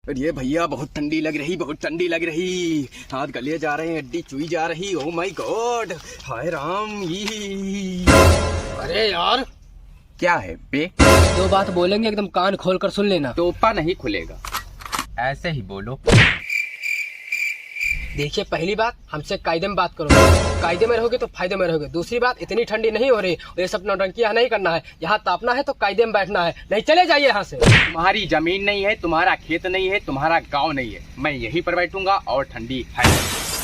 अरे भैया बहुत ठंडी लग रही, बहुत ठंडी लग रही। हाथ गले जा रहे हैं, हड्डी चुई जा रही। ओह माय गॉड, हाय राम। अरे यार क्या है बे? दो बात बोलेंगे एकदम कान खोल कर सुन लेना। टोपा नहीं खुलेगा, ऐसे ही बोलो। देखिए, पहली बात, हमसे कायदे में बात करो। कायदे में रहोगे तो फायदे में रहोगे। दूसरी बात, इतनी ठंडी नहीं हो रही और ये सब नौटंकी नहीं करना है। यहाँ तापना है तो कायदे में बैठना है, नहीं चले जाइए यहाँ से। तुम्हारी जमीन नहीं है, तुम्हारा खेत नहीं है, तुम्हारा गांव नहीं है। मैं यहीं पर बैठूंगा और ठंडी है।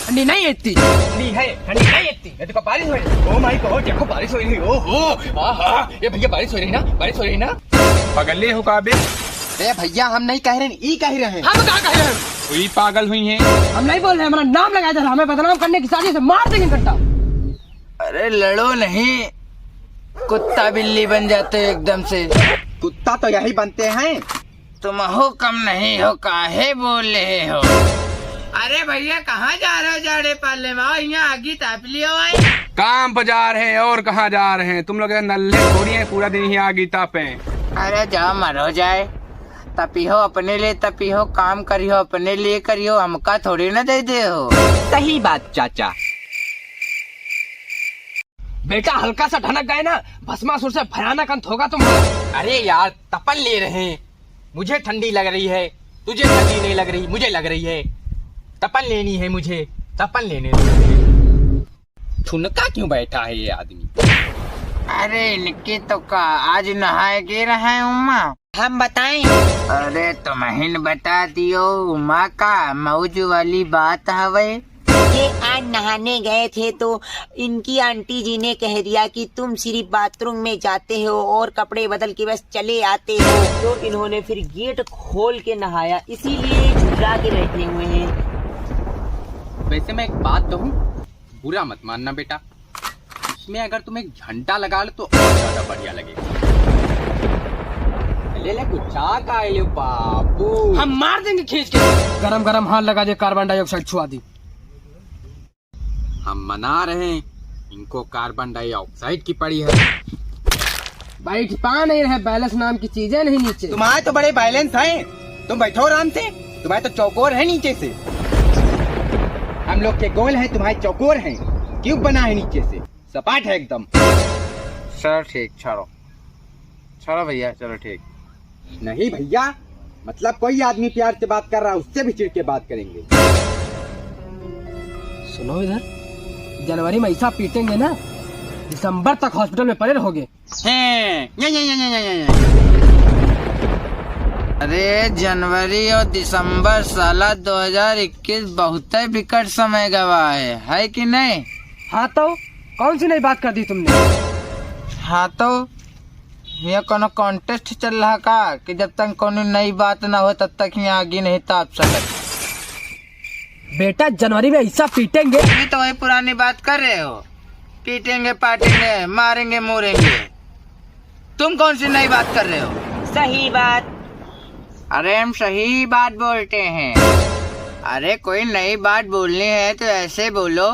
ठंडी नहीं है इतनी, ठंडी है, ठंडी नहीं है इतनी। ये देखो बारिश हो रही। ओह माय गॉड, देखो बारिश हो रही। ओहो आहा, ये भैया बारिश हो रही ना, बारिश हो रही ना। पगले हो काबे? ए भैया, हम नहीं कह रहे, ई कह रहे हैं। हम कहाँ कह रहे हैं? कोई पागल हुई है? हम नहीं बोल रहे, हमारा नाम लगाया जा रहा है। हमें बदनाम करने की साजिश से मार देंगे घंटा। अरे लड़ो नहीं, कुत्ता बिल्ली बन जाते हो एकदम से। कुत्ता तो यही बनते हैं। तुम हो कम नहीं हो, काहे बोल रहे हो? अरे भैया, कहाँ जा रहे हो जाड़े पाले में? यहाँ आगी ताप लियो भाई। काम पर जा रहे हैं और कहाँ जा रहे हैं? तुम लोग नल्ले थोड़ी हैं, पूरा दिन ही आगी तापे। अरे जाओ मरो जाए, तपी हो अपने लिए, तपी हो काम करियो अपने लिए करियो, हमका थोड़ी ना दे दे हो। सही बात चाचा। बेटा हल्का सा ढनक गए ना, भस्मासुर से भयानक अंत होगा तुम्हारा। अरे यार, तपन ले रहे हैं। मुझे ठंडी लग रही है, तुझे ठंडी नहीं लग रही, मुझे लग रही है। तपन लेनी है मुझे, तपन लेने दो। ठुनका क्यों बैठा है ये आदमी? अरे इनकी तो का आज नहाए गिर है उमा। हम बताएं? अरे तुम्हें बता दियो, उमा का मौज वाली बात हवे। ये आज नहाने गए थे तो इनकी आंटी जी ने कह दिया कि तुम सिर्फ बाथरूम में जाते हो और कपड़े बदल के बस चले आते हो, तो इन्होंने फिर गेट खोल के नहाया, इसीलिए झुर्रा के बैठे हुए हैं। वैसे मैं एक बात कहूँ, बुरा मत मानना बेटा। इसमें अगर तुम एक घंटा लगा लो तो और ज्यादा बढ़िया लगेगा। ले ले कुछ चाय का ले बाबू। हम मार देंगे खींच के। गरम गरम हाथ लगा दे, कार्बन डाइऑक्साइड छुआ दी। हम मना रहे हैं, इनको कार्बन डाइऑक्साइड की पड़ी है। बैठ पा नहीं रहे, बैलेंस नाम की चीजें नहीं नीचे। तुम्हारे तो बड़े बैलेंस हैं, तुम बैठो आराम से। तुम्हारे तो चौकोर है नीचे से। हम लोग के गोल है, तुम्हारे चौकोर हैं। क्यूब बना है नीचे से, सपाट है एकदम। चलो ठीक, छोड़ो छोड़ो भैया, चलो ठीक। नहीं भैया, मतलब कोई आदमी प्यार से बात कर रहा है, उससे भी चिढ़ के बात करेंगे। सुनो इधर, जनवरी में ऐसा पीटेंगे ना, दिसंबर तक हॉस्पिटल में पड़े रहोगे। अरे जनवरी और दिसंबर साला 2021 बहुत ही विकट समय गवा है कि नहीं? हाँ तो कौन सी नई बात कर दी तुमने? हाँ तो ये कोनो कॉन्टेस्ट चल रहा का कि जब तक कोनो नई बात ना हो तब तक यहाँ आगे नहीं ताप सकते? बेटा जनवरी में ऐसा पीटेंगे। अभी तो वही पुरानी बात कर रहे हो, पीटेंगे पाटेंगे मारेंगे मोरेंगे। तुम कौन सी नई बात कर रहे हो? सही बात। अरे हम सही बात बोलते हैं। अरे कोई नई बात बोलनी है तो ऐसे बोलो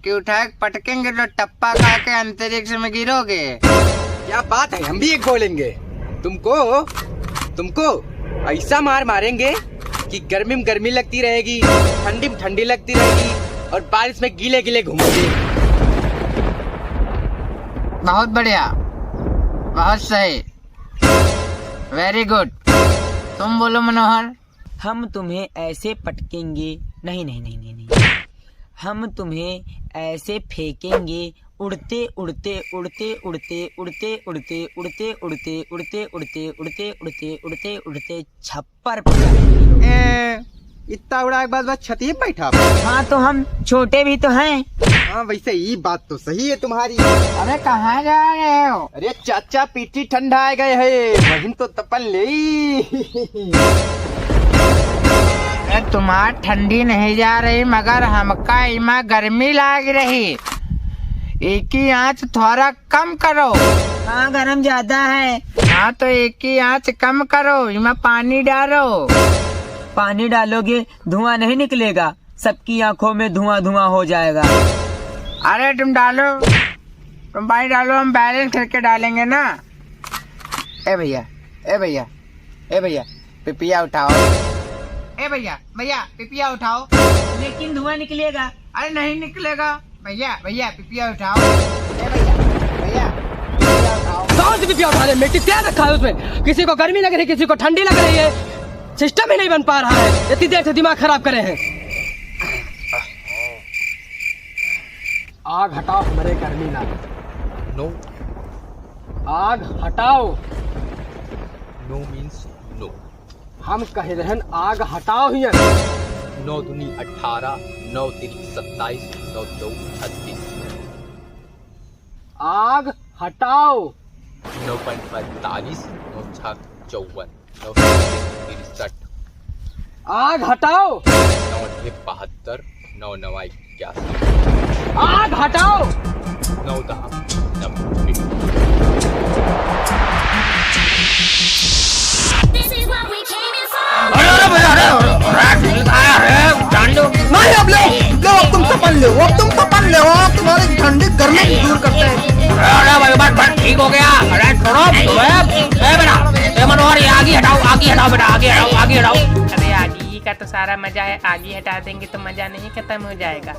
कि उठा के पटकेंगे तो टप्पा खा के अंतरिक्ष में गिरोगे। क्या बात है, हम भी एक बोलेंगे। तुमको ऐसा मार मारेंगे कि गर्मी में गर्मी लगती रहेगी, ठंडी में ठंडी लगती रहेगी और बारिश में गीले गीले घूमोगे। बहुत बढ़िया, बहुत सही, वेरी गुड। तुम बोलो मनोहर। हम तुम्हें ऐसे पटकेंगे, नहीं नहीं नहीं नहीं नहीं, हम तुम्हें ऐसे फेंकेंगे, उड़ते उड़ते उड़ते उड़ते उड़ते उड़ते उड़ते उड़ते उड़ते उड़ते उड़ते उड़ते उड़ते उड़ते छप्पर पे जाएंगे। इतना उड़ा के बाद बस छती बैठा। हाँ तो हम छोटे भी तो हैं। हाँ वैसे ये बात तो सही है तुम्हारी। अरे कहाँ जा रहे हो? अरे चाचा पीठी ठंडा आ गए है, वहीं तो तपन ले। तुम्हार ठंडी नहीं जा रही मगर हमका इमा गर्मी लाग रही। एक ही आंच थोड़ा कम करो। हाँ गरम ज्यादा है। हाँ तो एक ही आंच कम करो, इमा पानी डालो। पानी डालोगे धुआं नहीं निकलेगा, सबकी आंखों में धुआं धुआं हो जाएगा। अरे तुम डालो, तुम पानी डालो, हम बैलेंस करके डालेंगे ना। ए भैया ए भैया ए भैया, पिपिया उठाओ। भैया भैया पिपिया उठाओ। लेकिन धुआं निकलेगा। अरे नहीं निकलेगा। भैया भैया पिपिया उठाओ। भैया भैया पिपिया उठाओ। कौन सी पिपिया उठा रहे? मिट्टी तेल रखा है उसमें। किसी को गर्मी लग रही है, किसी को ठंडी लग रही है। सिस्टम ही नहीं बन पा रहा है। इतनी देर से दिमाग खराब करे हैं। आग हटाओ, हमारे गर्मी ना। नो। आग हटाओ। No means no. हम कह रहे हैं आग हटाओ ही। 9 दूनी 18, 9 तिरी 27, 9 चौ 36। आग हटाओ। 9 पंच 45, 9 छक 54, 9 तिरी 63, आग हटाओ। 9 अठे 72, 9 नवाई 81, आग हटाओ। 9 दहा 90। नहीं अब लो तुम तपन लो, अब तुम तपन लो, तुम्हारी ठंडी गर्मी दूर करते हैं। ठीक हो गया। अरे छोड़ो बेटा मनोहर, आगे हटाओ, आगे हटाओ बेटा, आगे हटाओ, आगे हटाओ। अरे आगे का तो सारा मजा है, आगे हटा देंगे तो मजा नहीं खत्म हो जाएगा।